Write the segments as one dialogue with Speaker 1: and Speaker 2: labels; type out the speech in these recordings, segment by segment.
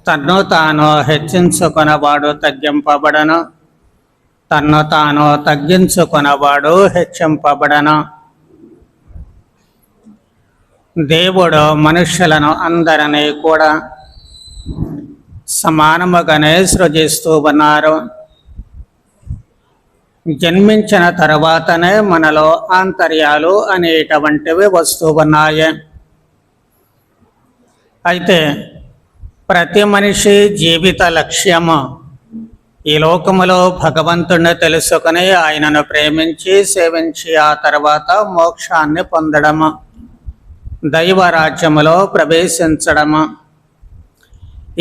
Speaker 1: తన్ను తాను హెచ్చించుకొనవాడు తగ్గింపబడను, తన్ను తాను తగ్గించుకొనవాడు హెచ్చింపబడను. దేవుడు మనుష్యులను అందరినీ కూడా సమానముగానే సృజిస్తూ ఉన్నారు. జన్మించిన తర్వాతనే మనలో ఆంతర్యాలు అనేటువంటివి వస్తూ ఉన్నాయి. అయితే ప్రతి మనిషి జీవిత లక్ష్యము ఈ లోకములో భగవంతుడిని తెలుసుకుని ఆయనను ప్రేమించి సేవించి ఆ తర్వాత మోక్షాన్ని పొందడము, దైవరాజ్యములో ప్రవేశించడము.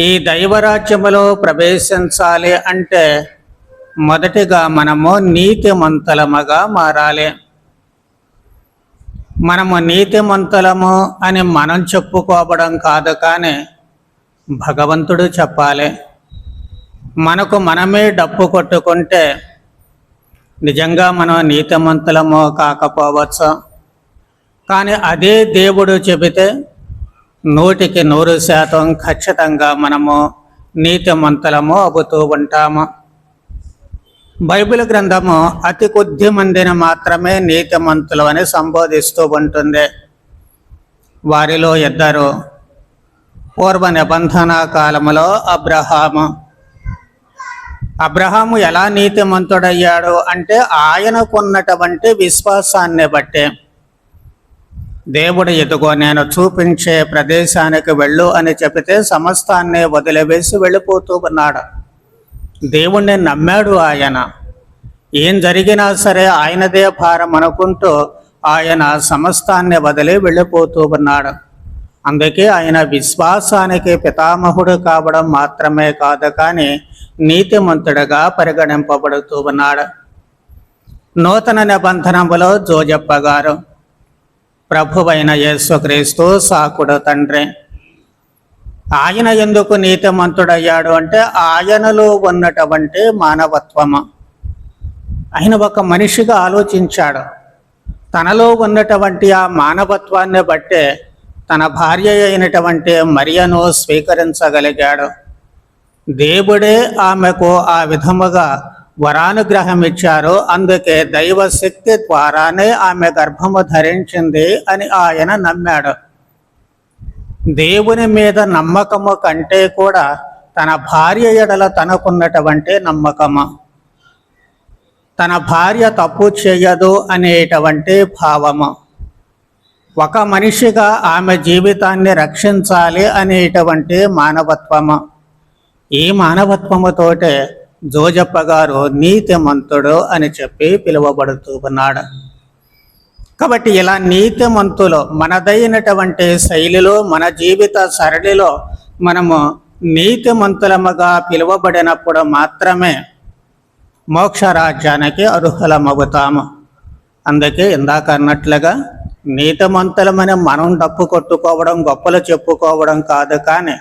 Speaker 1: ఈ దైవరాజ్యములో ప్రవేశించాలి అంటే మొదటిగా మనము నీతిమంతులముగా మారాలి. మనము నీతిమంతులము అని మనం చెప్పుకోవడం కాదు, కానీ భగవంతుడు చెప్పాలి. మనకు మనమే డప్పు కొట్టుకుంటే నిజంగా మనం నీతిమంతులము కాకపోవచ్చు, కానీ అదే దేవుడు చెబితే 100% ఖచ్చితంగా మనము నీతిమంతులము అవుతూ ఉంటాము. బైబిల్ గ్రంథము అతి కొద్ది మందిని మాత్రమే నీతిమంతులు అని సంబోధిస్తూ ఉంటుంది. వారిలో ఇద్దరు పూర్వ నిబంధన కాలములో అబ్రహాము ఎలా నీతిమంతుడయ్యాడు అంటే ఆయనకున్నటువంటి విశ్వాసాన్ని బట్టి. దేవుడు ఎదుగో నేను చూపించే ప్రదేశానికి వెళ్ళు అని చెబితే సమస్తాన్ని వదిలివేసి వెళ్ళిపోతూ ఉన్నాడు. దేవుణ్ణి నమ్మాడు ఆయన. ఏం జరిగినా సరే ఆయనదే భారం అనుకుంటూ ఆయన సమస్తాన్ని వదిలి వెళ్ళిపోతూ ఉన్నాడు. అందుకే ఆయన విశ్వాసానికి పితామహుడు కావడం మాత్రమే కాదు, కానీ నీతిమంతుడుగా పరిగణింపబడుతూ ఉన్నాడు. నూతన నిబంధనములో జోజప్ప గారు ప్రభువైన యేసుక్రీస్తు సాకుడు తండ్రి. ఆయన ఎందుకు నీతిమంతుడయ్యాడు అంటే ఆయనలో ఉన్నటువంటి మానవత్వము. ఆయన ఒక మనిషిగా ఆలోచించాడు. తనలో ఉన్నటువంటి ఆ మానవత్వాన్ని బట్టే తన భార్య అయినటువంటి మరియను స్వీకరించగలిగాడు. దేవుడే ఆమెకు ఆ విధముగా వరానుగ్రహం ఇచ్చారు. అందుకే దైవశక్తి ద్వారానే ఆమె గర్భము ధరించింది అని ఆయన నమ్మాడు. దేవుని మీద నమ్మకము కంటే కూడా తన భార్య ఎడల తనకున్నటువంటి నమ్మకము, తన భార్య తప్పు చేయదు అనేటువంటి భావము, ఒక మనిషిగా ఆమె జీవితాన్ని రక్షించాలి అనేటువంటి మానవత్వము. ఈ మానవత్వముతోటే జోజప్ప గారు నీతిమంతుడు అని చెప్పి పిలువబడుతూ ఉన్నాడు. కాబట్టి ఇలా నీతిమంతులు మనదైనటువంటి శైలిలో, మన జీవిత సరళిలో మనము నీతిమంతులముగా పిలువబడినప్పుడు మాత్రమే మోక్షరాజ్యానికి అర్హులమవుతాము. అందుకే ఇందాక అన్నట్లుగా నీతిమంతులమని మనం డప్పు కొట్టుకోవడం, గొప్పలు చెప్పుకోవడం కాదు, కానీ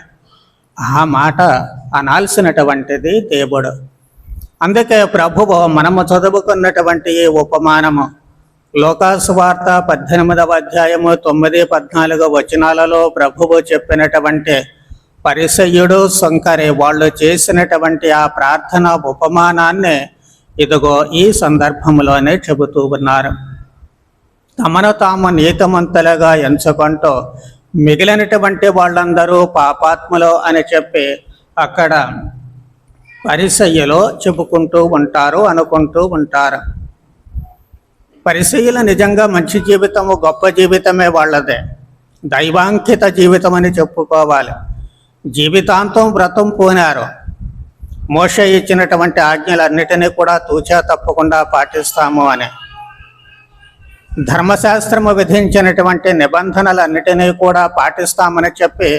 Speaker 1: ఆ మాట అనాల్సినటువంటిది దేవుడు. అందుకే ప్రభువు మనము చదువుకున్నటువంటి ఈ ఉపమానము లోకాసువార్త 18వ అధ్యాయము 9-14 వచనాలలో ప్రభువు చెప్పినటువంటి పరిసయ్యుడు సుంకరి వాళ్ళు చేసినటువంటి ఆ ప్రార్థన ఉపమానాన్ని ఇదిగో ఈ సందర్భంలోనే చెబుతూ ఉన్నారు. తమను తాము నీతిమంతులుగా ఎంచుకుంటూ మిగిలినటువంటి వాళ్ళందరూ పాపాత్ములు అని చెప్పి అక్కడ పరిసయ్యులు చెప్పుకుంటూ ఉంటారు, అనుకుంటూ ఉంటారు. పరిసయ్యులు నిజంగా మంచి జీవితము, గొప్ప జీవితమే వాళ్ళదే, దైవాంకిత జీవితం అని చెప్పుకోవాలి. జీవితాంతం వ్రతం పూనారు. మోషే ఇచ్చినటువంటి ఆజ్ఞలన్నిటినీ కూడా తూచా తప్పకుండా పాటిస్తాము అని, ధర్మశాస్త్రము విధించినటువంటి నిబంధనలన్నిటినీ కూడా పాటిస్తామని చెప్పి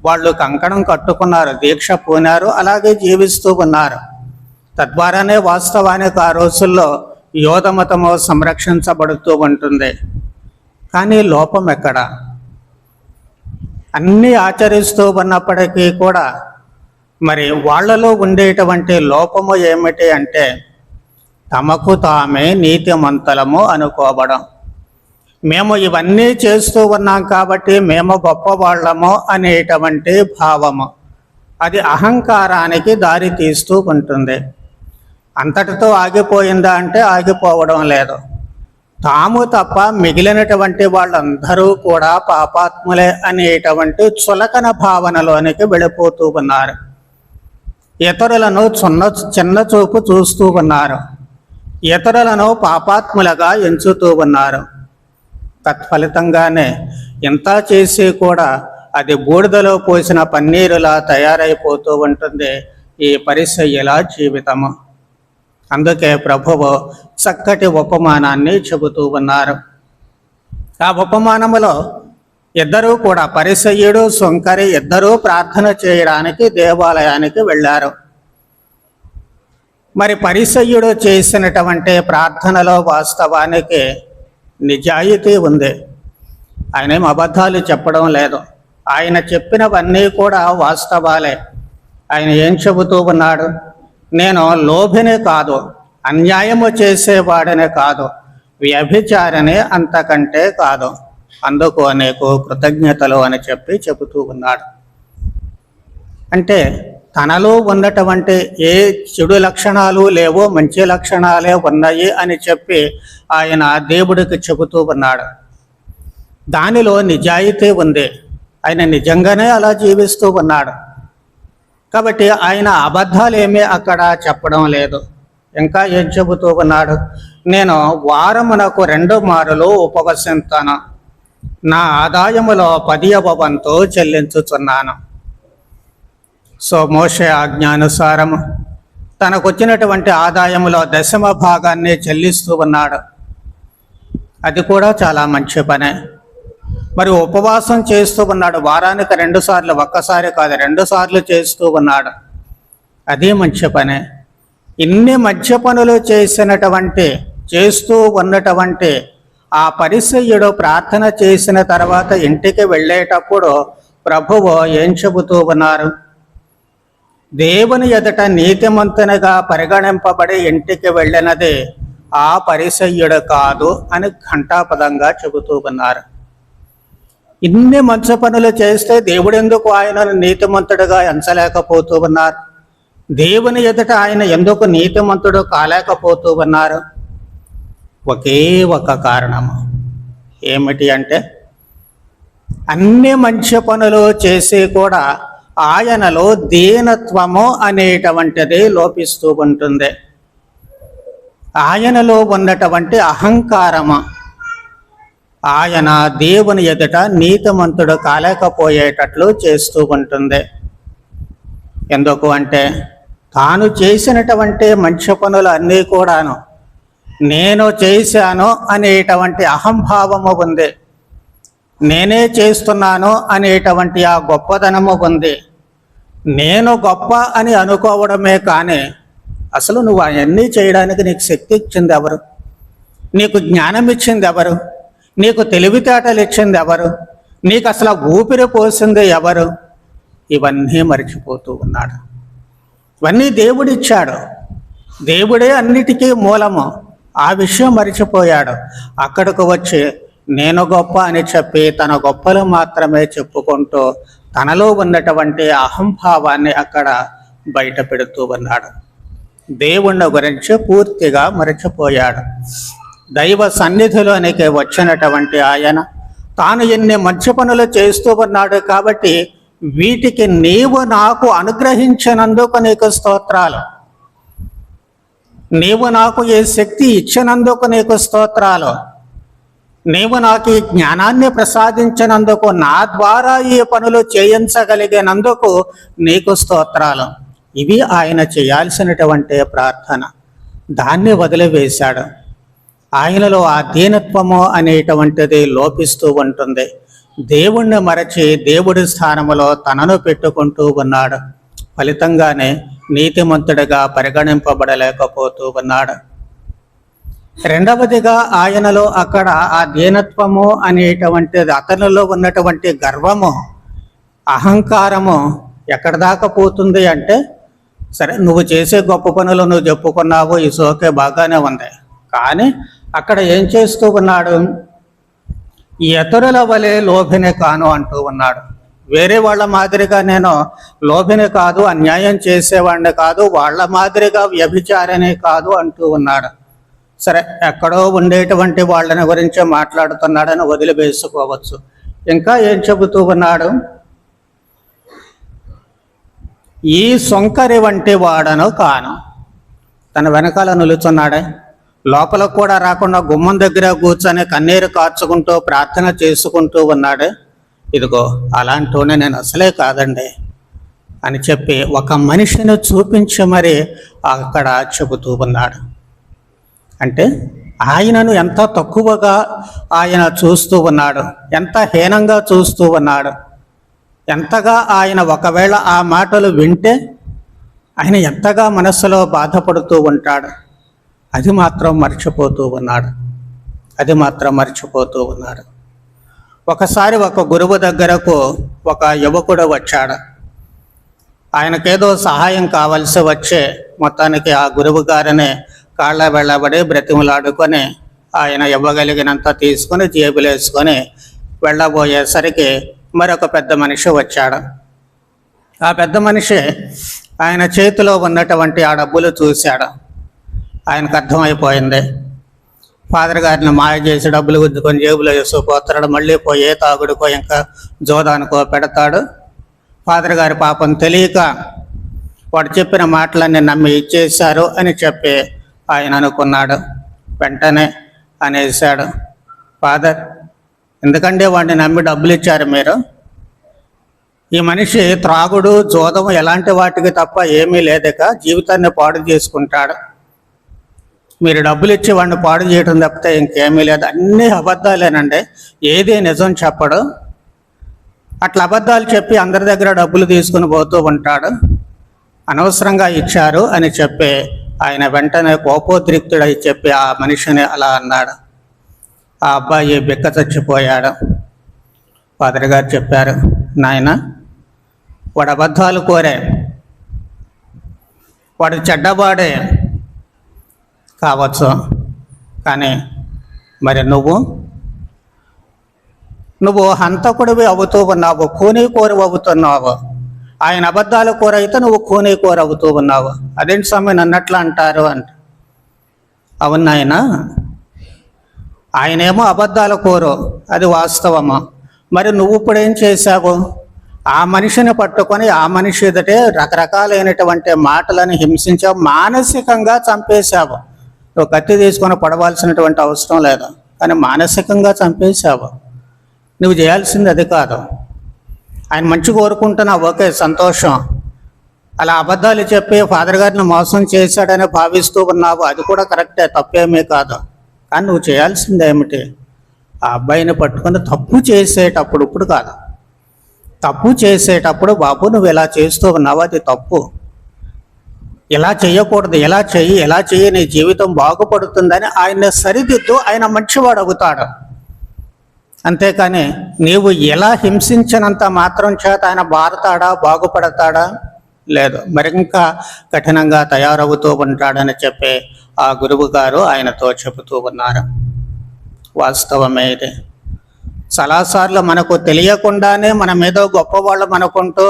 Speaker 1: వాళ్ళు కంకణం కట్టుకున్నారు, దీక్ష పూనారు, అలాగే జీవిస్తూ ఉన్నారు. తద్వారానే వాస్తవానికి ఆ రోజుల్లో యోధమతము సంరక్షించబడుతూ ఉంటుంది. కానీ లోపం ఎక్కడ? అన్నీ ఆచరిస్తూ ఉన్నప్పటికీ కూడా మరి వాళ్ళలో ఉండేటువంటి లోపము ఏమిటి అంటే తమకు తామే నీతిమంతులము అనుకోవడం. మేము ఇవన్నీ చేస్తూ ఉన్నాం కాబట్టి మేము గొప్పవాళ్ళము అనేటువంటి భావము. అది అహంకారానికి దారి తీస్తూ ఉంటుంది. అంతటితో ఆగిపోయిందా అంటే ఆగిపోవడం లేదు. తాము తప్ప మిగిలినటువంటి వాళ్ళందరూ కూడా పాపాత్ములే అనేటువంటి చులకన భావనలోనికి వెళ్ళిపోతూ ఉన్నారు. ఇతరులను చిన్న చూపు చూస్తూ ఉన్నారు. ఇతరులను పాపాత్ములుగా ఎంచుతూ ఉన్నారు. తత్ఫలితంగానే ఇంత చేసి కూడా అది బూడిదలో పోసిన పన్నీరులా తయారైపోతూ ఉంటుంది ఈ పరిసయ్యుల జీవితము. అందుకే ప్రభువు చక్కటి ఉపమానాన్ని చెబుతూ ఉన్నారు. ఆ ఉపమానములో ఇద్దరూ కూడా, పరిసయ్యుడు సుంకరి ఇద్దరూ ప్రార్థన చేయడానికి దేవాలయానికి వెళ్ళారు. మరి పరిసయ్యుడు చేసినటువంటి ప్రార్థనలో వాస్తవానికి నిజాయితీ ఉంది. ఆయన ఏం అబద్ధాలు చెప్పడం లేదు. ఆయన చెప్పినవన్నీ కూడా వాస్తవాలే. ఆయన ఏం చెబుతూ ఉన్నాడు? నేను లోభిని కాదు, అన్యాయము చేసేవాడనే కాదు, వ్యభిచారిని అంతకంటే కాదు, అందుకు నీకు కృతజ్ఞతలు అని చెబుతూ ఉన్నాడు. అంటే తనలో ఉన్నటువంటి ఏ చెడు లక్షణాలు లేవో, మంచి లక్షణాలే ఉన్నాయి అని చెప్పి ఆయన దేవుడికి చెబుతూ ఉన్నాడు. దానిలో నిజాయితీ ఉంది. ఆయన నిజంగానే అలా జీవిస్తూ ఉన్నాడు. కాబట్టి ఆయన అబద్ధాలేమీ అక్కడ చెప్పడం లేదు. ఇంకా ఏం చెబుతూ ఉన్నాడు? నేను వారమునకు 2 మారులు ఉపవసిస్తాను, నా ఆదాయములో 10వ వంతు చెల్లించుచున్నాను. సో మోషే ఆజ్ఞానుసారము తనకొచ్చినటువంటి ఆదాయములో 10వ భాగాన్ని చెల్లిస్తూ ఉన్నాడు. అది కూడా చాలా మంచి పనే. మరి ఉపవాసం చేస్తూ ఉన్నాడు. వారానికి 2 సార్లు, ఒక్కసారి కాదు 2 సార్లు చేస్తూ ఉన్నాడు. అది మంచి పనే. ఇన్ని మంచి పనులు చేస్తూ ఉన్నటువంటి ఆ పరిసయ్యుడు ప్రార్థన చేసిన తర్వాత ఇంటికి వెళ్ళేటప్పుడు ప్రభువు ఏం చెబుతూ ఉన్నారు? దేవుని ఎదుట నీతిమంతునిగా పరిగణింపబడి ఇంటికి వెళ్ళినది ఆ పరిసయ్యుడు కాదు అని ఘంటాపదంగా చెబుతూ ఉన్నారు. ఇన్ని మంచి పనులు చేస్తే దేవుడెందుకు ఆయనను నీతిమంతుడిగా ఎంచలేకపోతూ ఉన్నారు? దేవుని ఎదుట ఆయన ఎందుకు నీతిమంతుడు కాలేకపోతూ ఉన్నారు? ఒకే ఒక కారణము. ఏమిటి అంటే, అన్ని మంచి పనులు చేసి కూడా ఆయనలో దీనత్వము అనేటువంటిది లోపిస్తూ ఉంటుంది. ఆయనలో ఉన్నటువంటి అహంకారము ఆయన దేవుని ఎదుట నీతిమంతుడు కాలేకపోయేటట్లు చేస్తూ ఉంటుంది. ఎందుకు అంటే, తాను చేసినటువంటి మంచి పనులు అన్నీ కూడాను నేను చేశాను అనేటువంటి అహంభావము ఉంది. నేనే చేస్తున్నాను అనేటువంటి ఆ గొప్పదనము ఉంది. నేను గొప్ప అని అనుకోవడమే కానీ అసలు నువ్వు అవన్నీ చేయడానికి నీకు శక్తి ఇచ్చింది ఎవరు? నీకు జ్ఞానం ఇచ్చింది ఎవరు? నీకు తెలివితేటలు ఇచ్చింది ఎవరు? నీకు అసలు ఊపిరి పోసింది ఎవరు? ఇవన్నీ మర్చిపోతూ ఉన్నాడు. ఇవన్నీ దేవుడిచ్చాడు. దేవుడే అన్నిటికీ మూలము. ఆ విషయం మర్చిపోయాడు. అక్కడికి వచ్చి నేను గొప్ప అని చెప్పి తన గొప్పలు మాత్రమే చెప్పుకుంటూ తనలో ఉన్నటువంటి అహంభావాన్ని అక్కడ బయట పెడుతూ ఉన్నాడు. దేవుని గురించి పూర్తిగా మరచిపోయాడు. దైవ సన్నిధిలోనికి వచ్చినటువంటి ఆయన తాను ఎన్ని మంచి పనులు చేస్తూ ఉన్నాడు కాబట్టి వీటికి నీవు నాకు అనుగ్రహించినందుకు నీకు స్తోత్రాలు, నీవు నాకు ఈ శక్తి ఇచ్చినందుకు నీకు స్తోత్రాలు, నీవు నాకు ఈ జ్ఞానాన్ని ప్రసాదించినందుకు, నా ద్వారా ఈ పనులు చేయించగలిగినందుకు నీకు స్తోత్రాలు. ఇవి ఆయన చేయాల్సినటువంటి ప్రార్థన. దాన్ని వదిలివేశాడు. ఆయనలో ఆ దీనత్వము అనేటువంటిది లోపిస్తూ ఉంటుంది. దేవుణ్ణి మరచి దేవుడి స్థానములో తనను పెట్టుకుంటూ ఉన్నాడు. ఫలితంగానే నీతిమంతుడిగా పరిగణింపబడలేకపోతూ ఉన్నాడు. రెండవదిగా ఆయనలో అక్కడ ఆ దీనత్వము అనేటువంటిది, అతనిలో ఉన్నటువంటి గర్వము, అహంకారము ఎక్కడ దాకా పోతుంది అంటే, సరే నువ్వు చేసే గొప్ప పనులు నువ్వు చెప్పుకున్నావు, ఈ సోకే బాగానే ఉంది, కానీ అక్కడ ఏం చేస్తూ ఉన్నాడు? ఇతరుల వలె లోభిని కాను అంటూ ఉన్నాడు. వేరే వాళ్ళ మాదిరిగా నేను లోభిని కాదు, అన్యాయం చేసేవాడిని కాదు, వాళ్ళ మాదిరిగా వ్యభిచారిని కాదు అంటూ ఉన్నాడు. సరే, ఎక్కడో ఉండేటువంటి వాళ్ళని గురించి మాట్లాడుతున్నాడని వదిలివేసుకోవచ్చు. ఇంకా ఏం చెబుతూ ఉన్నాడు? ఈ సొంకరి వంటి వాడను కాను. తన వెనకాల నిలుచున్నాడే, లోపలకు కూడా రాకుండా గుమ్మం దగ్గర కూర్చొని కన్నీరు కార్చుకుంటూ ప్రార్థన చేసుకుంటూ ఉన్నాడు. ఇదిగో అలాంటినే నేను అసలే కాదండి అని చెప్పి ఒక మనిషిని చూపించి మరి అక్కడ చెబుతూ ఉన్నాడు. అంటే ఆయనను ఎంత తక్కువగా ఆయన చూస్తూ ఉన్నాడు, ఎంత హీనంగా చూస్తూ ఉన్నాడు, ఎంతగా ఆయన ఒకవేళ ఆ మాటలు వింటే ఆయన ఎంతగా మనస్సులో బాధపడుతూ ఉంటాడు. అది మాత్రం మర్చిపోతూ ఉన్నాడు. ఒకసారి ఒక గురువు దగ్గరకు ఒక యువకుడు వచ్చాడు. ఆయనకేదో సహాయం కావలసి వచ్చే మొత్తానికి ఆ గురువు గారిని కాళ్ళ వెళ్ళబడి బ్రతిమలాడుకొని ఆయన ఇవ్వగలిగినంత తీసుకొని జేబులు వేసుకొని వెళ్ళబోయేసరికి మరొక పెద్ద మనిషి వచ్చాడు. ఆ పెద్ద మనిషి ఆయన చేతిలో ఉన్నటువంటి ఆ డబ్బులు చూశాడు. ఆయనకు అర్థమైపోయింది, ఫాదర్ గారిని మాయ చేసి డబ్బులు గుద్దుకొని జేబులో వేసుకుపోతాడు, మళ్ళీ పోయి తాగుడుకో ఇంకా జోదానికో పెడతాడు. ఫాదర్ గారి పాపం తెలియక వాడు చెప్పిన మాటలన్నీ నమ్మి ఇచ్చేశారు అని చెప్పి ఆయన అనుకున్నాడు. వెంటనే అనేశాడు, ఫాదర్, ఎందుకంటే వాడిని నమ్మి డబ్బులు ఇచ్చారు మీరు? ఈ మనిషి త్రాగుడు జోదము ఎలాంటి వాటికి తప్ప ఏమీ లేదక జీవితాన్ని పాడు చేసుకుంటాడు. మీరు డబ్బులు ఇచ్చి వాడిని పాడు చేయడం తప్పితే ఇంకేమీ లేదు. అన్నీ అబద్ధాలేనండి, ఏది నిజం చెప్పడు. అట్లా అబద్ధాలు చెప్పి అందరి దగ్గర డబ్బులు తీసుకుని పోతూ ఉంటాడు. అనవసరంగా ఇచ్చారు అని చెప్పి ఆయన వెంటనే కోపోద్రిక్తుడై చెప్పి ఆ మనిషిని అలా అన్నాడు. ఆ అబ్బాయి బిక్క చచ్చిపోయాడు. ఫాదర్ గారు చెప్పారు, నాయన, వాడు అబద్ధాలు కోరే, వాడు చెడ్డవాడే కావచ్చు, కానీ మరి నువ్వు హంతకుడివి అవుతూ ఉన్నావు, కూనీకోరు అవుతున్నావు. ఆయన అబద్ధాల కూర అయితే నువ్వు కూనీకోరు అవుతూ ఉన్నావు. అదేంటి స్వామి నన్నట్లా అంటారు అంటే, అవును నాయన, ఆయనేమో అబద్ధాల కూరు, అది వాస్తవము. మరి నువ్వు ఇప్పుడు ఏం చేశావు? ఆ మనిషిని పట్టుకొని ఆ మనిషి ఎదుటే రకరకాలైనటువంటి మాటలను హింసించావు, మానసికంగా చంపేశావు. నువ్వు కత్తి తీసుకొని పడవలసినటువంటి అవసరం లేదు, కానీ మానసికంగా చంపేశావు. నువ్వు చేయాల్సింది అది కాదు. ఆయన మంచి కోరుకుంటున్నావు, ఓకే, సంతోషం. అలా అబద్ధాలు చెప్పి ఫాదర్ గారిని మోసం చేశాడని భావిస్తూ ఉన్నావు, అది కూడా కరెక్టే, తప్పేమీ కాదు. కానీ నువ్వు చేయాల్సింది ఏమిటి? ఆ అబ్బాయిని పట్టుకొని తప్పు చేసేటప్పుడు, ఇప్పుడు కాదు, తప్పు చేసేటప్పుడు, బాబు నువ్వు ఇలా చేస్తూ ఉన్నావు, అది తప్పు, ఇలా చేయకూడదు, ఎలా చెయ్యి, నీ జీవితం బాగుపడుతుందని ఆయన్ని సరిదిద్దు, ఆయన మంచివాడు అవుతాడు. అంతేకాని నీవు ఎలా హింసించినంత మాత్రం చేత ఆయన మారతాడా, బాగుపడతాడా? లేదు, మరింకా కఠినంగా తయారవుతూ ఉంటాడని చెప్పి ఆ గురువు గారు ఆయనతో చెబుతూ ఉన్నారు. వాస్తవమే ఇది. చాలాసార్లు మనకు తెలియకుండానే మనం ఏదో గొప్పవాళ్ళం అనుకుంటూ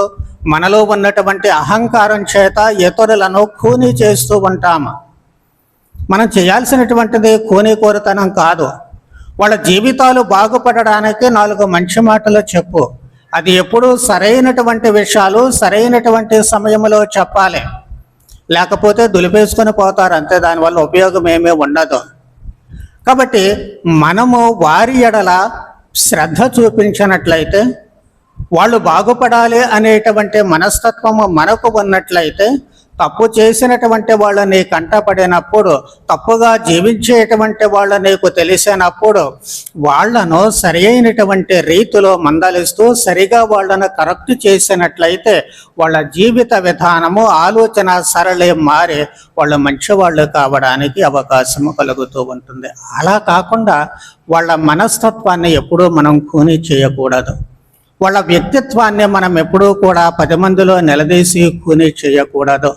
Speaker 1: మనలో ఉన్నటువంటి అహంకారం చేత ఇతరులను కూనీ చేస్తూ ఉంటాము. మనం చేయాల్సినటువంటిది కూనీకోరుతనం కాదు. వాళ్ళ జీవితాలు బాగుపడడానికి 4 మంచి మాటలు చెప్పు. అది ఎప్పుడూ సరైనటువంటి విషయాలు సరైనటువంటి సమయంలో చెప్పాలి, లేకపోతే దులిపేసుకొని పోతారు అంతే, దానివల్ల ఉపయోగం ఏమీ ఉండదు. కాబట్టి మనము వారి ఎడల శ్రద్ధ చూపించినట్లయితే, వాళ్ళు బాగుపడాలి అనేటువంటి మనస్తత్వము మనకు ఉన్నట్లయితే, తప్పు చేసినటువంటి వాళ్ళు నీ కంటపడినప్పుడు, తప్పుగా జీవించేటువంటి వాళ్ళు నీకు తెలిసినప్పుడు, వాళ్లను సరి అయినటువంటి రీతిలో మందలిస్తూ సరిగా వాళ్ళను కరెక్ట్ చేసినట్లయితే వాళ్ళ జీవిత విధానము, ఆలోచన సరళి మారి వాళ్ళు మంచివాళ్ళు కావడానికి అవకాశము కలుగుతూ ఉంటుంది. అలా కాకుండా వాళ్ళ మనస్తత్వాన్ని ఎప్పుడూ మనం కూనీ చేయకూడదు. వాళ్ళ వ్యక్తిత్వాన్ని మనం ఎప్పుడూ కూడా 10 మందిలో నిలదీసి కూనీ చేయకూడదు.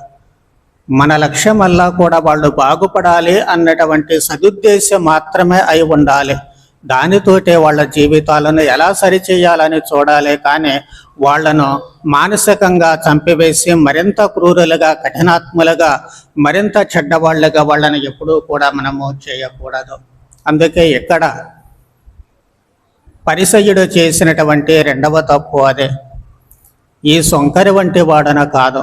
Speaker 1: మన లక్ష్యం వల్ల కూడా వాళ్ళు బాగుపడాలి అన్నటువంటి సదుద్దేశం మాత్రమే అయి ఉండాలి. దానితోటే వాళ్ళ జీవితాలను ఎలా సరిచేయాలని చూడాలి, కానీ వాళ్లను మానసికంగా చంపివేసి మరింత క్రూరులుగా, కఠినాత్ములుగా, మరింత చెడ్డవాళ్ళుగా వాళ్ళని ఎప్పుడూ కూడా మనము చేయకూడదు. అందుకే ఇక్కడ పరిసయ్యుడు చేసినటువంటి రెండవ తప్పు అదే. ఈ సొంకరి వంటి వాడన కాదు,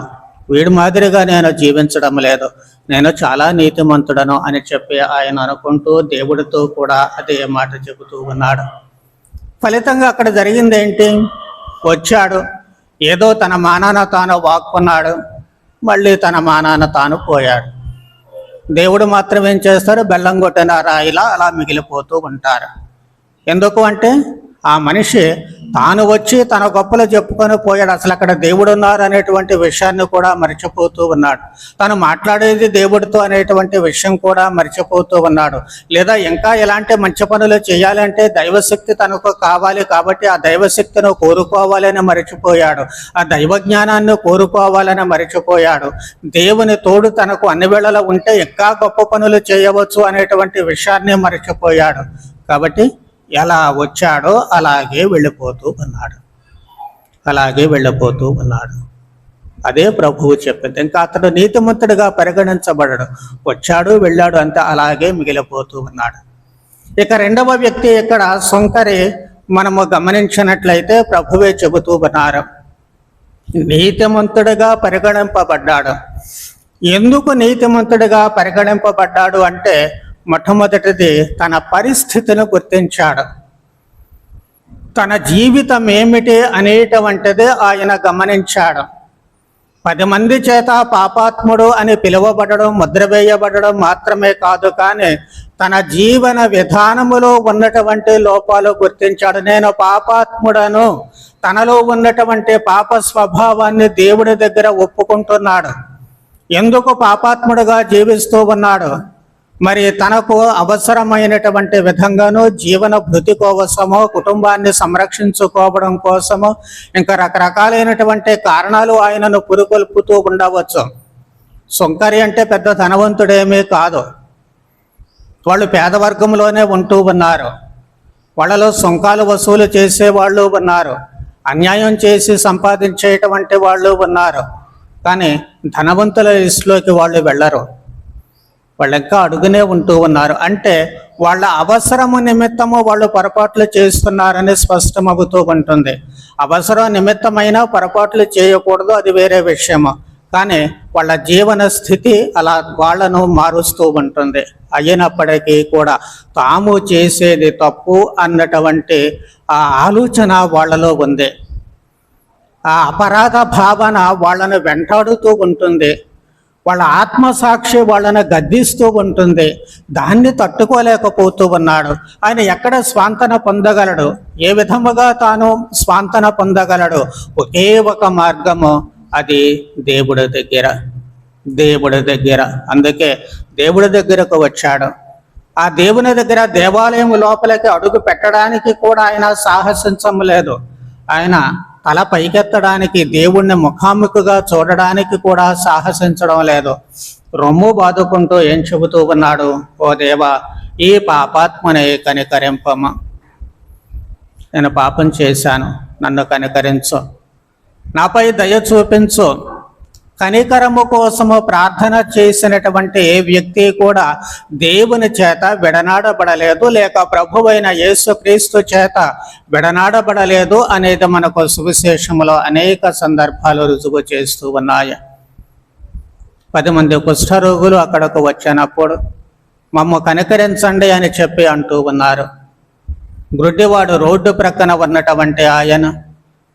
Speaker 1: వీడి మాదిరిగా నేను జీవించడం లేదు, నేను చాలా నీతిమంతుడను అని చెప్పి ఆయన అనుకుంటూ దేవుడితో కూడా అదే మాట చెబుతూ ఉన్నాడు. ఫలితంగా అక్కడ జరిగింది ఏంటి? వచ్చాడు, ఏదో తన మానాన తాను వాక్కున్నాడు, మళ్ళీ తన మానాన తాను పోయాడు. దేవుడు మాత్రం ఏం చేస్తారు? బెల్లం కొట్టిన రాయిలా అలా మిగిలిపోతూ ఉంటారు. ఎందుకు అంటే ఆ మనిషి తాను వచ్చి తన గొప్పలు చెప్పుకొని పోయాడు. అసలు అక్కడ దేవుడు ఉన్నారు అనేటువంటి విషయాన్ని కూడా మర్చిపోతూ ఉన్నాడు. తను మాట్లాడేది దేవుడితో అనేటువంటి విషయం కూడా మర్చిపోతూ ఉన్నాడు. లేదా ఇంకా ఎలాంటి మంచి పనులు చేయాలంటే దైవశక్తి తనకు కావాలి కాబట్టి ఆ దైవశక్తిని కోరుకోవాలని మర్చిపోయాడు. ఆ దైవ జ్ఞానాన్ని కోరుకోవాలని మర్చిపోయాడు. దేవుని తోడు తనకు అన్ని వేళలా ఉంటే ఇంకా గొప్ప పనులు చేయవచ్చు అనేటువంటి విషయాన్ని మర్చిపోయాడు. కాబట్టి ఎలా వచ్చాడో అలాగే వెళ్ళిపోతూ ఉన్నాడు. అదే ప్రభువు చెప్పింది. ఇంకా అతడు నీతిమంతుడిగా పరిగణించబడడు, వచ్చాడు వెళ్ళాడు అంతే, అలాగే మిగిలిపోతూ ఉన్నాడు. ఇక రెండవ వ్యక్తి ఇక్కడ సొంకరి మనము గమనించినట్లయితే ప్రభువే చెబుతూ ఉన్నారు, నీతిమంతుడిగా పరిగణింపబడ్డాడు. ఎందుకు నీతిమంతుడిగా పరిగణింపబడ్డాడు అంటే మొట్టమొదటిది తన పరిస్థితిని గుర్తించాడు. తన జీవితం ఏమిటి అనేటువంటిది ఆయన గమనించాడు. 10 మంది చేత పాపాత్ముడు అని పిలువబడడం, ముద్ర వేయబడడం మాత్రమే కాదు, కానీ తన జీవన విధానములో ఉన్నటువంటి లోపాలు గుర్తించాడు. నేను పాపాత్ముడను, తనలో ఉన్నటువంటి పాప స్వభావాన్ని దేవుడి దగ్గర ఒప్పుకుంటున్నాడు. ఎందుకు పాపాత్ముడుగా జీవిస్తూ ఉన్నాడు? మరి తనకు అవసరమైనటువంటి విధంగానూ జీవన భృతి కోసమో, కుటుంబాన్ని సంరక్షించుకోవడం కోసమో, ఇంకా రకరకాలైనటువంటి కారణాలు ఆయనను పురుకొల్పుతూ ఉండవచ్చు. సొంకరి అంటే పెద్ద ధనవంతుడేమీ కాదు, వాళ్ళు పేదవర్గంలోనే ఉంటూ ఉన్నారు. వాళ్ళలో సొంకాలు వసూలు చేసేవాళ్ళు ఉన్నారు, అన్యాయం చేసి సంపాదించేటువంటి వాళ్ళు ఉన్నారు. కానీ ధనవంతుల లిస్టులోకి వాళ్ళు వెళ్ళరు, వాళ్ళు ఇంకా అడుగునే ఉంటూ ఉన్నారు. అంటే వాళ్ళ అవసరము నిమిత్తము వాళ్ళు పొరపాట్లు చేస్తున్నారని స్పష్టమవుతూ ఉంటుంది. అవసరం నిమిత్తమైన పొరపాట్లు చేయకూడదు, అది వేరే విషయము. కానీ వాళ్ళ జీవన స్థితి అలా వాళ్ళను మారుస్తూ ఉంటుంది. అయినప్పటికీ కూడా తాము చేసేది తప్పు అన్నటువంటి ఆ ఆలోచన వాళ్ళలో ఉంది. ఆ అపరాధ భావన వాళ్ళను వెంటాడుతూ ఉంటుంది. వాళ్ళ ఆత్మసాక్షి వాళ్ళని గద్దిస్తూ ఉంటుంది. దాన్ని తట్టుకోలేకపోతూ ఉన్నాడు. ఆయన ఎక్కడ స్వాంతన పొందగలడు? ఏ విధముగా తాను స్వాంతన పొందగలడు? ఒకే ఒక మార్గము, అది దేవుడి దగ్గర. అందుకే దేవుడి దగ్గరకు వచ్చాడు. ఆ దేవుని దగ్గర దేవాలయం లోపలికి అడుగు పెట్టడానికి కూడా ఆయన సాహసించం లేదు. ఆయన తల పైకెత్తడానికి, దేవుణ్ణి ముఖాముఖిగా చూడడానికి కూడా సాహసించడం లేదు. రొమ్ము బాదుకుంటూ ఏం చెబుతూ ఉన్నాడు? ఓ దేవా, ఈ పాపాత్మని కనికరింపము. నేను పాపం చేశాను, నన్ను కనికరించు, నాపై దయ చూపించు. కనికరము కోసము ప్రార్థన చేసినటువంటి ఏ వ్యక్తి కూడా దేవుని చేత విడనాడబడలేదు, లేక ప్రభువైన యేసుక్రీస్తు చేత విడనాడబడలేదు అనేది మనకు సువిశేషములో అనేక సందర్భాలు రుజువు చేస్తూ ఉన్నాయి. 10 మంది కుష్ఠరోగులు అక్కడకు వచ్చినప్పుడు మమ్ము కనికరించండి అని చెప్పి అంటూ ఉన్నారు. గ్రుడ్డివాడు రోడ్డు ప్రక్కన ఉన్నటువంటి ఆయన,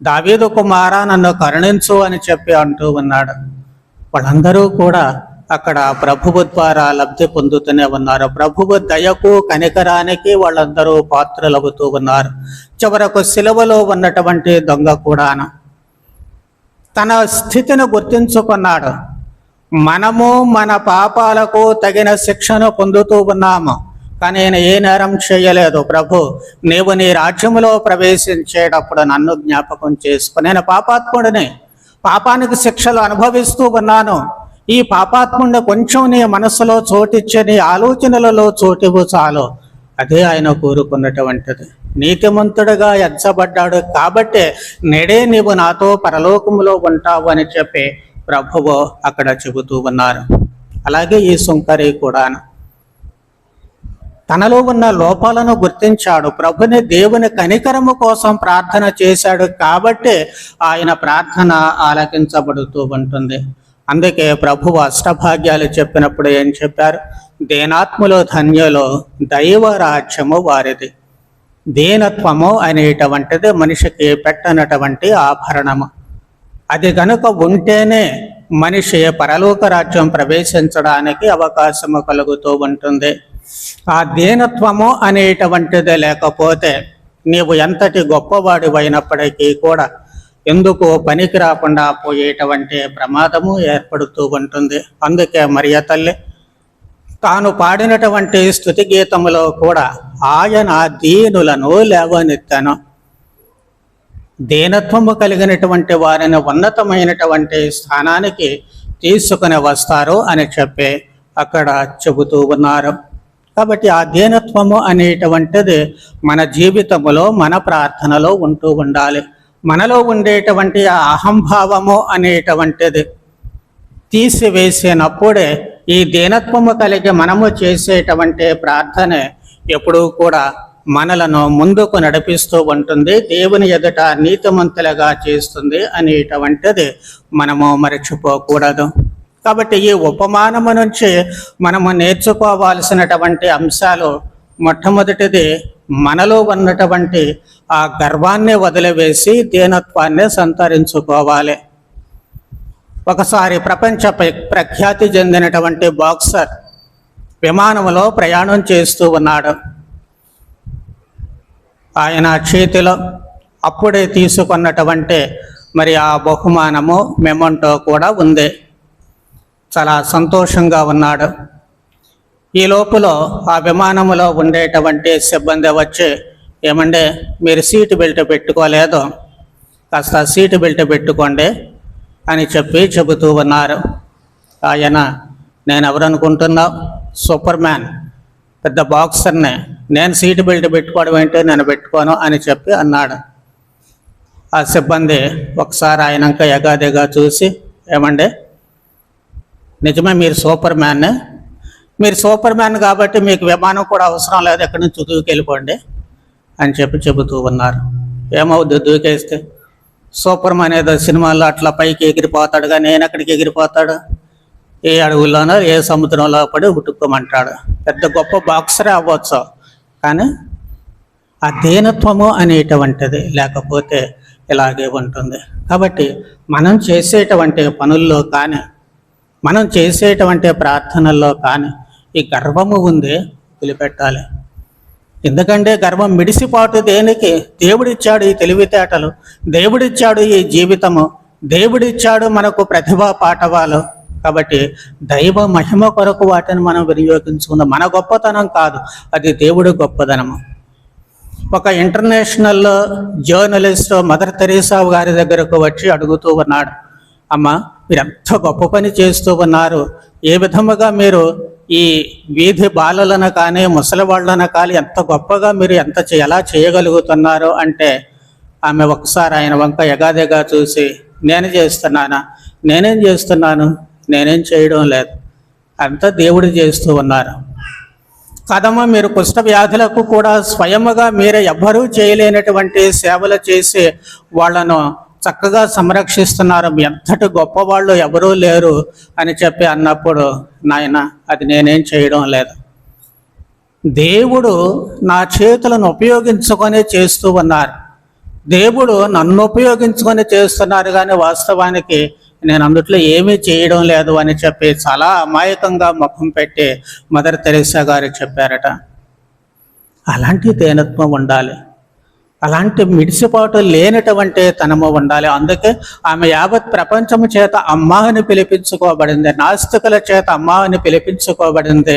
Speaker 1: దావీదు కుమారా, నన్ను కరుణించు అని చెప్పి అంటూ ఉన్నాడు. వాళ్ళందరూ కూడా అక్కడ ప్రభువు ద్వారా లబ్ధి పొందుతూనే ఉన్నారు. ప్రభువు దయకు, కనికరానికి వాళ్ళందరూ పాత్రలవుతూ ఉన్నారు. చివరకు సిలువలో ఉన్నటువంటి దొంగ కూడా తన స్థితిని గుర్తించుకున్నాడు. మనము మన పాపాలకు తగిన శిక్షను పొందుతూ ఉన్నాము, కానీ నేను ఏ నేరం చేయలేదు. ప్రభు, నీవు నీ రాజ్యములో ప్రవేశించేటప్పుడు నన్ను జ్ఞాపకం చేసుకుని, నేను పాపాత్ముడిని, పాపానికి శిక్షలు అనుభవిస్తూ ఉన్నాను. ఈ పాపాత్ముడిని కొంచెం నీ మనసులో చోటిచ్చి, నీ ఆలోచనలలో చోటివు చాలు అదే ఆయన కోరుకున్నటువంటిది. నీతిమంతుడుగా ఎంచబడ్డాడు కాబట్టే నేడే నీవు నాతో పరలోకములో ఉంటావు అని చెప్పి ప్రభువు అక్కడ చెబుతూ ఉన్నారు. అలాగే ఈ సుంకరి కూడా తనలో ఉన్న లోపాలను గుర్తించాడు. ప్రభుని దేవుని కనికరము కోసం ప్రార్థన చేశాడు కాబట్టే ఆయన ప్రార్థన ఆలకించబడుతూ ఉంటుంది. అందుకే ప్రభువు అష్టభాగ్యాలు చెప్పినప్పుడు ఏం చెప్పారు? దీనాత్ములో ధన్యులో దైవ రాజ్యము వారిది. దీనత్వము అనేటువంటిది మనిషికి పెట్టనటువంటి ఆభరణము. అది గనుక ఉంటేనే మనిషి పరలోక రాజ్యం ప్రవేశించడానికి అవకాశము కలుగుతూ ఉంటుంది. ఆ దీనత్వము అనేటువంటిది లేకపోతే నీవు ఎంతటి గొప్పవాడివైనప్పటికీ కూడా ఎందుకు పనికి రాకుండా పోయేటువంటి ప్రమాదము ఏర్పడుతూ ఉంటుంది. అందుకే మరియ తల్లి తాను పాడినటువంటి స్తుతి గీతములో కూడా ఆయన దీనులను లేవనెత్తను, దీనత్వము కలిగినటువంటి వారిని ఉన్నతమైనటువంటి స్థానానికి తీసుకుని వస్తారు అని చెప్పి అక్కడ చెబుతూ ఉన్నారు. కాబట్టి ఆ దీనత్వము అనేటువంటిది మన జీవితంలో మన ప్రార్థనలో ఉంటూ ఉండాలి. మనలో ఉండేటువంటి ఆ అహంభావము అనేటువంటిది తీసివేసినప్పుడే ఈ దీనత్వము కలిగి మనము చేసేటువంటి ప్రార్థన ఎప్పుడూ కూడా మనలను ముందుకు నడిపిస్తూ ఉంటుంది, దేవుని ఎదుట నీతిమంతులుగా చేస్తుంది అనేటువంటిది మనము మరచిపోకూడదు. కాబట్టి ఈ ఉపమానము నుంచి మనము నేర్చుకోవాల్సినటువంటి అంశాలు మొట్టమొదటిది మనలో ఉన్నటువంటి ఆ గర్వాన్ని వదిలివేసి దీనత్వాన్ని సంతరించుకోవాలి. ఒకసారి ప్రపంచ ప్రఖ్యాతి చెందినటువంటి బాక్సర్ విమానంలో ప్రయాణం చేస్తూ ఉన్నాడు. ఆయన చేతిలో అప్పుడే తీసుకున్నటువంటి మరి ఆ బహుమానము మెమంటో కూడా ఉంది. చాలా సంతోషంగా ఉన్నాడు. ఈ లోపల ఆ విమానంలో ఉండేటువంటి సిబ్బంది వచ్చి, ఏమంటే మీరు సీటు బెల్ట్ పెట్టుకోలేదు, కాస్త సీటు బెల్ట్ పెట్టుకోండి అని చెబుతూ ఉన్నారు. ఆయన, నేను ఎవరనుకుంటున్నావు? సూపర్ మ్యాన్, పెద్ద బాక్సర్ని, నేను సీటు బెల్ట్ పెట్టుకోవడం ఏంటో నేను పెట్టుకోను అని చెప్పి అన్నాడు. ఆ సిబ్బంది ఒకసారి ఆయనంక ఎగాదిగా చూసి, ఏమండే నిజమే మీరు సూపర్ మ్యాన్నే, మీరు సూపర్ మ్యాన్ కాబట్టి మీకు విమానం కూడా అవసరం లేదు, ఎక్కడి నుంచి దూకెళ్ళిపోండి అని చెబుతూ ఉన్నారు. ఏమవుద్ది దూకేస్తే? సూపర్ మ్యాన్ ఏదో సినిమాల్లో అట్లా పైకి ఎగిరిపోతాడు, కానీ నేను ఎక్కడికి ఎగిరిపోతాడు? ఏ అడవుల్లోనో ఏ సముద్రంలో పడి ఉట్టుకోమంటాడు. పెద్ద గొప్ప బాక్సరే అవ్వచ్చు, కానీ ఆ దీనత్వము అనేటువంటిది లేకపోతే ఇలాగే ఉంటుంది. కాబట్టి మనం చేసేటువంటి పనుల్లో కానీ మనం చేసేటువంటి ప్రార్థనల్లో కానీ ఈ గర్వము ఉంది, వదిలిపెట్టాలి. ఎందుకంటే గర్వం మిడిసిపాటు దేనికి? దేవుడిచ్చాడు ఈ తెలివితేటలు, దేవుడిచ్చాడు ఈ జీవితము, దేవుడిచ్చాడు మనకు ప్రతిభా పాఠవాలు. కాబట్టి దైవ మహిమ కొరకు వాటిని మనం వినియోగించుకుందాం. మన గొప్పతనం కాదు, అది దేవుడి గొప్పతనము. ఒక ఇంటర్నేషనల్ జర్నలిస్ట్ మదర్ తెరీసా గారి దగ్గరకు వచ్చి అడుగుతూ ఉన్నాడు, అమ్మ మీరు ఎంత గొప్ప పని చేస్తూ ఉన్నారు, ఏ విధముగా మీరు ఈ వీధి బాలలను కానీ ముసలి వాళ్ళను కానీ ఎంత గొప్పగా మీరు ఎలా చేయగలుగుతున్నారు అంటే, ఆమె ఒకసారి ఆయన వంక ఎగాదిగా చూసి, నేను చేస్తున్నానా? నేనేం చేస్తున్నాను? నేనేం చేయడం లేదు, అంతా దేవుడు చేస్తూ ఉన్నారు కదమ్మా. మీరు కుష్ఠ వ్యాధులకు కూడా స్వయముగా మీరే ఎవ్వరూ చేయలేనటువంటి సేవలు చేసి వాళ్ళను చక్కగా సంరక్షిస్తున్నారు, ఎంతటి గొప్పవాళ్ళు ఎవరూ లేరు అని చెప్పి అన్నప్పుడు, నాయన అది నేనేం చేయడం లేదు, దేవుడు నా చేతులను ఉపయోగించుకొని చేస్తూ ఉన్నారు, దేవుడు నన్ను ఉపయోగించుకొని చేస్తున్నారు, కానీ వాస్తవానికి నేను అందుట్లో ఏమీ చేయడం లేదు అని చెప్పి చాలా అమాయకంగా ముఖం పెట్టి మదర్ తెరీసా గారు చెప్పారట. అలాంటి దీనత్వం ఉండాలి, అలాంటి మిడిసిపాటు లేనటువంటి తనము ఉండాలి. అందుకే ఆమె యావత్ ప్రపంచము చేత అమ్మ అని పిలిపించుకోబడింది, నాస్తికుల చేత అమ్మ అని పిలిపించుకోబడింది,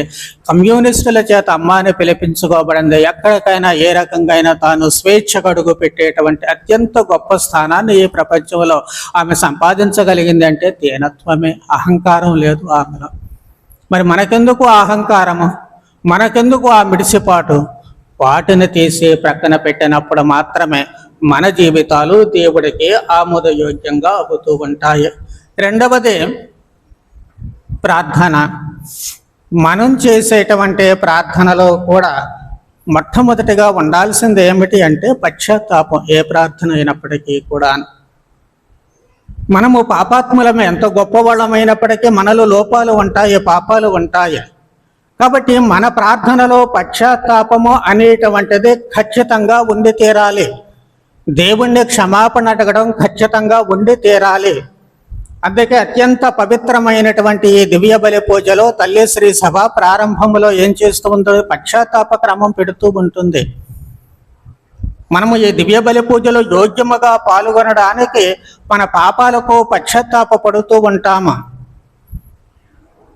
Speaker 1: కమ్యూనిస్టుల చేత అమ్మ అని పిలిపించుకోబడింది. ఎక్కడికైనా ఏ రకంగా అయినా తాను స్వేచ్ఛకు అడుగు పెట్టేటువంటి అత్యంత గొప్ప స్థానాన్ని ఈ ప్రపంచంలో ఆమె సంపాదించగలిగింది అంటే దీనత్వమే, అహంకారం లేదు ఆమెలో. మరి మనకెందుకు ఆ అహంకారము, మనకెందుకు ఆ మిడిసిపాటు? వాటిని తీసి ప్రక్కన పెట్టినప్పుడు మాత్రమే మన జీవితాలు దేవుడికి ఆమోదయోగ్యంగా అవుతూ ఉంటాయి. రెండవది ప్రార్థన. మనం చేసేటువంటి ప్రార్థనలో కూడా మొట్టమొదటిగా ఉండాల్సింది ఏమిటి అంటే పశ్చాత్తాపం. ఏ ప్రార్థన అయినప్పటికీ కూడా మనము పాపాత్ములమే, ఎంత గొప్పవాళ్ళమైనప్పటికీ మనలో లోపాలు ఉంటాయి, పాపాలు ఉంటాయి. కాబట్టి మన ప్రార్థనలో పశ్చాత్తాపము అనేటువంటిది ఖచ్చితంగా ఉండి తీరాలి. దేవుణ్ణి క్షమాపణ అడగడం ఖచ్చితంగా ఉండి తీరాలి. అందుకే అత్యంత పవిత్రమైనటువంటి ఈ దివ్య బలి పూజలో తల్లి శ్రీ సభ ప్రారంభంలో ఏం చేస్తూ ఉంటుంది? పశ్చాత్తాప క్రమం పెడుతూ ఉంటుంది. మనము ఈ దివ్య బలి పూజలో యోగ్యముగా పాల్గొనడానికి మన పాపాలకు పశ్చాత్తాప పడుతూ ఉంటాము.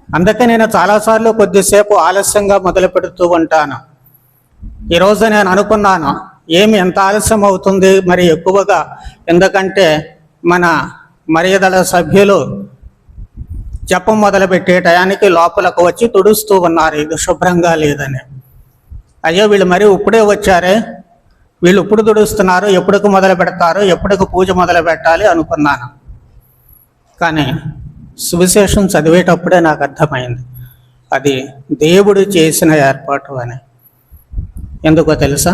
Speaker 1: అందుకే నేను చాలాసార్లు కొద్దిసేపు ఆలస్యంగా మొదలు పెడుతూ ఉంటాను. ఈరోజు నేను అనుకున్నాను, ఏమి ఎంత ఆలస్యం అవుతుంది మరి ఎక్కువగా, ఎందుకంటే మన మర్యాదల సభ్యులు జపం మొదలు పెట్టే టయానికి లోపలకు వచ్చి తుడుస్తూ ఉన్నారు, ఇది శుభ్రంగా లేదని. అయ్యో వీళ్ళు మరి ఇప్పుడే వచ్చారే, వీళ్ళు ఇప్పుడు తుడుస్తున్నారు, ఎప్పటికి మొదలు పెడతారు, ఎప్పటికి పూజ మొదలు పెట్టాలి అనుకున్నాను. కానీ సువిశేషం చదివేటప్పుడే నాకు అర్థమైంది అది దేవుడు చేసిన ఏర్పాటు అని. ఎందుకో తెలుసా?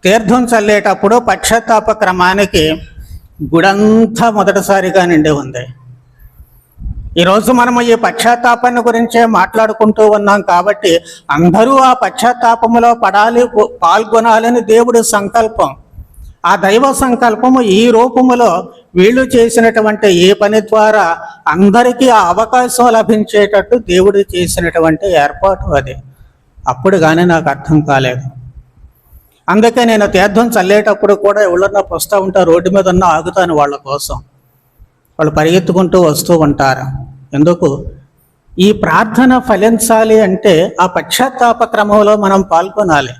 Speaker 1: తీర్థం చల్లేటప్పుడు పశ్చాత్తాప క్రమానికి గుడంతా మొదటిసారిగా నిండి ఉంది. ఈరోజు మనము ఈ పశ్చాత్తాపాన్ని గురించే మాట్లాడుకుంటూ ఉన్నాం కాబట్టి అందరూ ఆ పశ్చాత్తాపములో పాల్గొనాలని దేవుడి సంకల్పం. ఆ దైవ సంకల్పము ఈ రూపములో వీళ్ళు చేసినటువంటి ఏ పని ద్వారా అందరికీ ఆ అవకాశం లభించేటట్టు దేవుడు చేసినటువంటి ఏర్పాటు అది. అప్పుడు కానీ నాకు అర్థం కాలేదు. అందుకే నేను తీర్థం చల్లేటప్పుడు కూడా ఎవరన్నా వస్తూ ఉంటారు, రోడ్డు మీద ఉన్న ఆగుతాను వాళ్ళ కోసం. వాళ్ళు పరిగెత్తుకుంటూ వస్తూ ఉంటారు. ఎందుకు? ఈ ప్రార్థన ఫలించాలి అంటే ఆ పశ్చాత్తాప క్రమంలో మనం పాల్గొనాలి.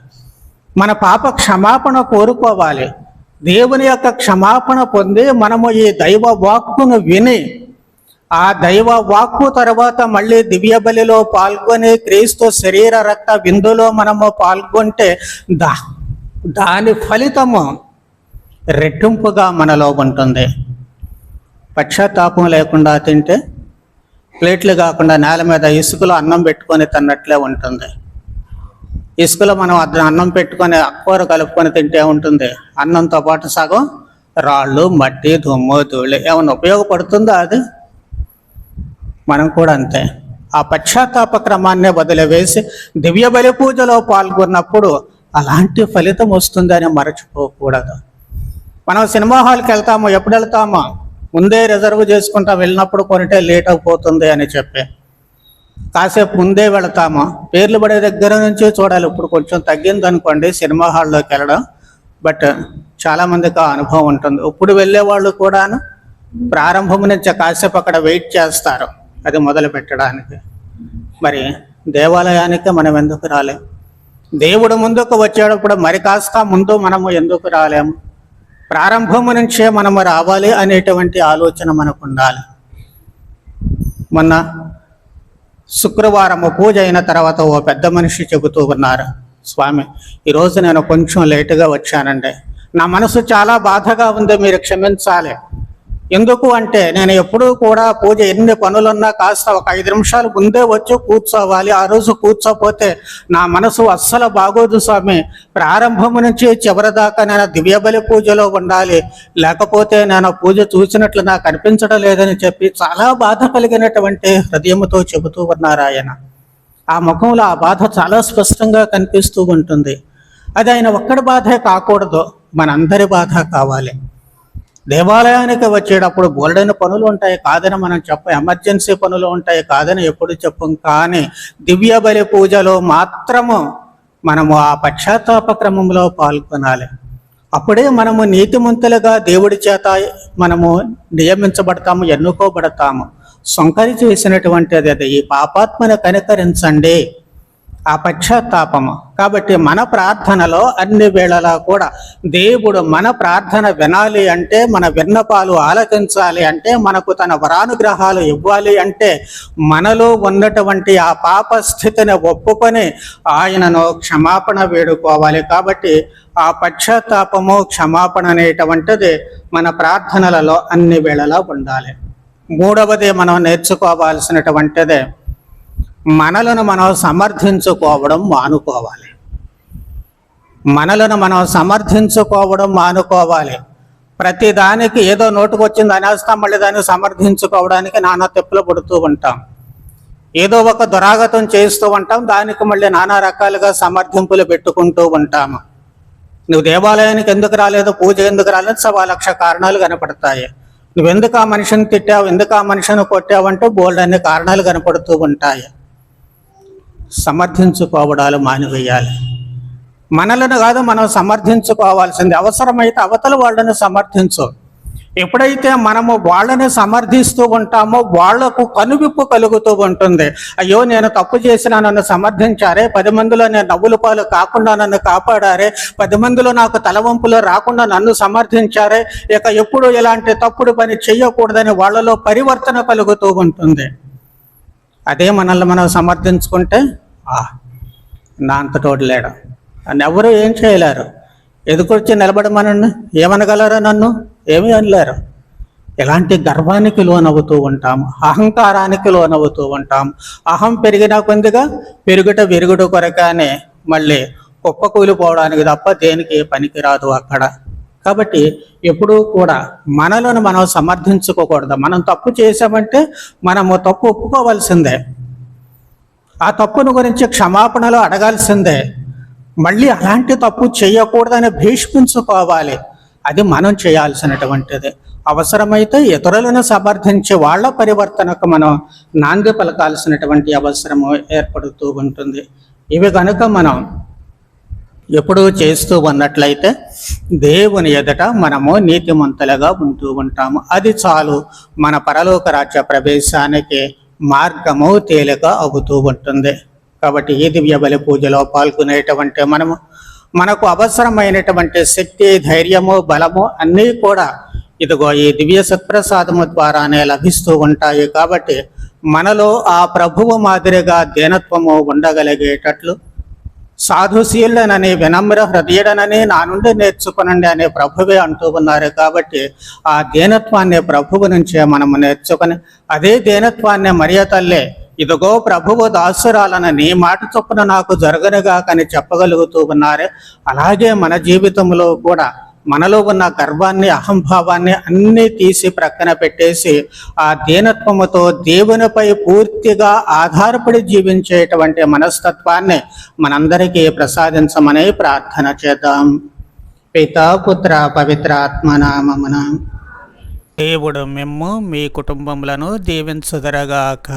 Speaker 1: మన పాప క్షమాపణ కోరుకోవాలి. దేవుని యొక్క క్షమాపణ పొంది మనము ఈ దైవ వాక్కును విని ఆ దైవ వాక్కు తర్వాత మళ్ళీ దివ్య బలిలో పాల్గొని క్రీస్తు శరీర రక్త విందులో మనము పాల్గొంటే దాని ఫలితము రెట్టింపుగా మనలో ఉంటుంది. పశ్చాత్తాపం లేకుండా తింటే ప్లేట్లు కాకుండా నేల మీద ఇసుకలో అన్నం పెట్టుకొని తిన్నట్లే ఉంటుంది. ఇసుకలో మనం అన్నం పెట్టుకొని కూర కలుపుకొని తింటే ఉంటుంది, అన్నంతో పాటు సగం రాళ్ళు, మట్టి, దుమ్ము, ధూళి ఏమైనా ఉపయోగపడుతుందా? అది మనం కూడా అంతే. ఆ పశ్చాత్తాప క్రమాన్నే వదిలివేసి దివ్య బలి పూజలో పాల్గొన్నప్పుడు అలాంటి ఫలితం వస్తుందని మరచిపోకూడదు. మనం సినిమా హాల్కి వెళ్తాము, ఎప్పుడు వెళ్తామో ముందే రిజర్వ్ చేసుకుంటాం, వెళ్ళినప్పుడు కొనిటే లేట్ అయిపోతుంది అని చెప్పి కాసేపు ముందే వెళతాము. పేర్లు పడే దగ్గర నుంచి చూడాలి. ఇప్పుడు కొంచెం తగ్గింది అనుకోండి సినిమా హాల్లోకి వెళ్ళడం, బట్ చాలామందికి ఆ అనుభవం ఉంటుంది. ఇప్పుడు వెళ్ళే వాళ్ళు కూడాను ప్రారంభం నుంచి కాసేపు అక్కడ వెయిట్ చేస్తారు అది మొదలు పెట్టడానికి. మరి దేవాలయానికి మనం ఎందుకు రాలేము? దేవుడు ముందుకు వచ్చేటప్పుడు మరి కాస్త ముందు మనము ఎందుకు రాలేము? ప్రారంభము నుంచే మనము రావాలి అనేటువంటి ఆలోచన మనకు ఉండాలి. మొన్న శుక్రవారము పూజ అయిన తర్వాత ఓ పెద్ద మనిషి చెబుతూ ఉన్నారు, స్వామి ఈరోజు నేను కొంచెం లేటుగా వచ్చానండి, నా మనసు చాలా బాధగా ఉంది, మీరు క్షమించాలి. ఎందుకు అంటే నేను ఎప్పుడూ కూడా పూజ ఎన్ని పనులున్నా కాస్త ఒక 5 నిమిషాలు ముందే వచ్చి కూర్చోవాలి. ఆ రోజు కూర్చోపోతే నా మనసు అస్సలు బాగోదు స్వామి. ప్రారంభం నుంచి చివరి దాకా నేను దివ్య బలి పూజలో ఉండాలి, లేకపోతే నేను పూజ చూసినట్లు నాకు అనిపించడం లేదని చెప్పి చాలా బాధ కలిగినటువంటి హృదయంతో చెబుతూ ఉన్నారు ఆయన. ఆ ముఖంలో ఆ బాధ చాలా స్పష్టంగా కనిపిస్తూ ఉంటుంది. అది ఆయన ఒక్కడి బాధే కాకూడదు, మనందరి బాధ కావాలి. దేవాలయానికి వచ్చేటప్పుడు బోల్డైన పనులు ఉంటాయి కాదని మనం చెప్పం, ఎమర్జెన్సీ పనులు ఉంటాయి కాదని ఎప్పుడు చెప్పం. కానీ దివ్య బలి పూజలో మాత్రము మనము ఆ పశ్చాత్తాప క్రమంలో పాల్గొనాలి. అప్పుడే మనము నీతిమంతులుగా దేవుడి చేత మనము నియమించబడతాము, ఎన్నుకోబడతాము. సొంకరి చేసినటువంటిది అది, ఈ పాపాత్మను కనికరించండి ఆ పశ్చాత్తాపము. కాబట్టి మన ప్రార్థనలో అన్ని వేళలా కూడా దేవుడు మన ప్రార్థన వినాలి అంటే, మన విన్నపాలు ఆలకించాలి అంటే, మనకు తన వరానుగ్రహాలు ఇవ్వాలి అంటే, మనలో ఉన్నటువంటి ఆ పాప స్థితిని ఒప్పుకొని ఆయనను క్షమాపణ వేడుకోవాలి. కాబట్టి ఆ పశ్చాత్తాపము, క్షమాపణ అనేటువంటిది మన ప్రార్థనలలో అన్ని వేళలా ఉండాలి. మూడవది మనం నేర్చుకోవాల్సినటువంటిదే, మనలను మనం సమర్థించుకోవడం మానుకోవాలి. మనలను మనం సమర్థించుకోవడం మానుకోవాలి. ప్రతిదానికి ఏదో నోటుకొచ్చింది అనేస్తాం, మళ్ళీ దాన్ని సమర్థించుకోవడానికి నానా తెప్పులు పడుతూ ఉంటాం. ఏదో ఒక దురాగతం చేస్తూ ఉంటాం, దానికి మళ్ళీ నానా రకాలుగా సమర్థింపులు పెట్టుకుంటూ ఉంటాము. నువ్వు దేవాలయానికి ఎందుకు రాలేదు, పూజ ఎందుకు రాలేదు, 1,00,000 కారణాలు కనపడతాయి. నువ్వెందుకు ఆ మనిషిని తిట్టావు, ఎందుకు ఆ మనిషిని కొట్టావంటూ బోల్డ్ అన్ని కారణాలు కనపడుతూ ఉంటాయి. సమర్థించుకోవడాలు మానివేయాలి. మనలను కాదు మనం సమర్థించుకోవాల్సింది. అవసరమైతే అవతల వాళ్ళని సమర్థించు. ఎప్పుడైతే మనము వాళ్ళని సమర్థిస్తూ ఉంటామో వాళ్లకు కనువిప్పు కలుగుతూ ఉంటుంది. అయ్యో నేను తప్పు చేసినా నన్ను సమర్థించారే, 10 మందిలో నేను నవ్వుల పాలు కాకుండా నన్ను కాపాడారే, 10 మందిలో నాకు తలవంపులు రాకుండా నన్ను సమర్థించారే, ఇక ఎప్పుడు ఇలాంటి తప్పుడు పని చెయ్యకూడదని వాళ్ళలో పరివర్తన కలుగుతూ ఉంటుంది. అదే మనల్ని మనం సమర్థించుకుంటే నా అంతటోడు లేడు అని ఎవరు ఏం చేయలేరు. ఎదుకొచ్చి నిలబడమనండి, ఏమనగలరా నన్ను? ఏమీ అనలేరు. ఎలాంటి గర్వానికి లోనవుతూ ఉంటాము, అహంకారానికి లోనవుతూ ఉంటాము. అహం పెరిగిన కొద్దిగా పెరుగుట విరుగుడు కొరకానే మళ్ళీ కుప్పకూలిపోవడానికి తప్ప దేనికి పనికిరాదు అక్కడ. కాబట్టి ఎప్పుడూ కూడా మనలను మనం సమర్థించుకోకూడదు. మనం తప్పు చేసామంటే మనము తప్పు ఒప్పుకోవాల్సిందే, ఆ తప్పును గురించి క్షమాపణలు అడగాల్సిందే. మళ్ళీ అలాంటి తప్పు చేయకూడదని భీష్మించుకోవాలి. అది మనం చేయాల్సినటువంటిది. అవసరమైతే ఇతరులను సమర్థించి వాళ్ళ పరివర్తనకు మనం నాంది పలకాల్సినటువంటి అవసరము ఏర్పడుతూ ఉంటుంది. ఇవి కనుక మనం ఎప్పుడూ చేస్తూ ఉన్నట్లయితే దేవుని ఎదుట మనము నీతిమంతులుగా ఉంటూ ఉంటాము. అది చాలు, మన పరలోక రాజ్య ప్రవేశానికి మార్గము తేలిక అవుతూ ఉంటుంది. కాబట్టి ఈ దివ్య బలి పూజలో పాల్గొనేటువంటి మనకు అవసరమైనటువంటి శక్తి, ధైర్యము, బలము అన్నీ కూడా ఇదిగో ఈ దివ్య సత్ప్రసాదము ద్వారానే లభిస్తూ ఉంటాయి. కాబట్టి మనలో ఆ ప్రభువు మాదిరిగా దీనత్వము ఉండగలిగేటట్లు, సాధుశీలుడనని, వినమ్ర హృదయుడనని నా నుండి నేర్చుకునండి అనే ప్రభువే అంటూ ఉన్నారు. కాబట్టి ఆ దీనత్వాన్ని ప్రభువు నుంచే మనము నేర్చుకొని, అదే దీనత్వాన్ని మరియ తల్లే ఇదిగో ప్రభువు దాసురాలను నీ మాట చొప్పున నాకు జరగనుగా అని చెప్పగలుగుతూ ఉన్నారు. అలాగే మన జీవితంలో కూడా మనలో ఉన్న గర్వాన్ని, అహంభావాన్ని అన్నీ తీసి ప్రక్కన పెట్టేసి ఆ దీనత్వముతో దేవునిపై పూర్తిగా ఆధారపడి జీవించేటువంటి మనస్తత్వాన్ని మనందరికీ ప్రసాదించమని ప్రార్థన చేద్దాం. పితా పుత్ర పవిత్ర ఆత్మనామమున. దేవుడు మిమ్ము మీ కుటుంబములను దీవించుదరగాక.